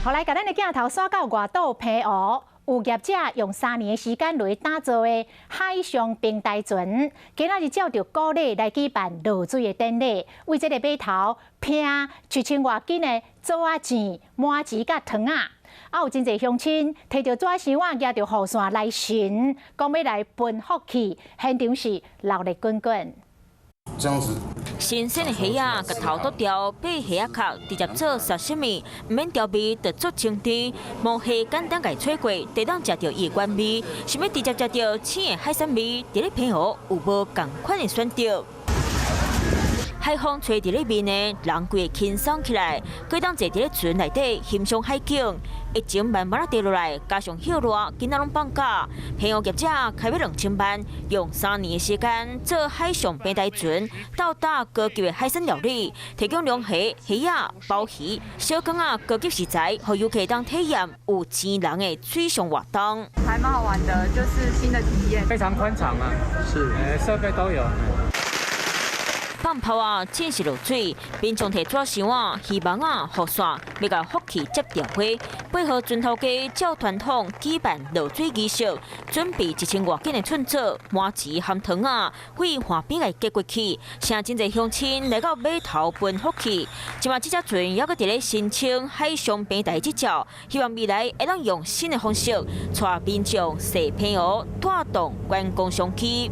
后来，甲咱的镜头刷到外岛澎湖，有业者用3年的时间来打造的海上平台船，今仔日照着鼓励来举办落水的典礼，为这个码头拼1000多斤的枣仔钱、麻糍甲糖啊！有真侪乡亲摕着纸箱啊，举着雨伞来巡，讲要来分福气，现场是热闹滚滚。这样子。 新鲜的虾啊，甲头剁掉，配虾壳，直接做沙西米，唔免调味，就做清甜。毛虾简单甲吹过，就当食到伊的原味。想要直接食到鲜的海鲜味，伫咧澎湖有无同款的选择？ 海风吹伫咧面呢，人规轻松起来，可以当坐伫咧船内底欣赏海景。疫情慢慢啊跌落来，加上热热，今仔拢放假。澎湖业者开要2000万，用3年的时间做海上平台船，到达高级的海鲜料理，提供龙虾、虾啊、鲍鱼、小羹啊高级食材，互游客当体验有钱人的水上活动。还蛮好玩的，就是新的体验。非常宽敞啊，是，设备都有。 放炮啊，真是落水，民众摕纸箱啊、希望啊、雨伞，要甲福气接电话，配合船头家照传统举办落水仪式，准备1000多斤的寸枣、麻糍含糖啊，为岸边来结过去，请真侪乡亲来到码头分福气。即马这只船也搁伫咧申请海上平台执照，希望未来会当用新的方式，带民众踅澎湖，带动观光商区。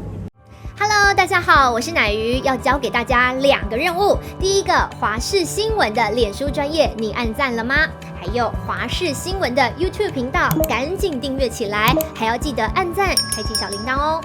Hello， 大家好，我是乃瑜，要教给大家2个任务。第一个，华视新闻的脸书专页，你按赞了吗？还有华视新闻的 YouTube 频道，赶紧订阅起来，还要记得按赞，开启小铃铛哦。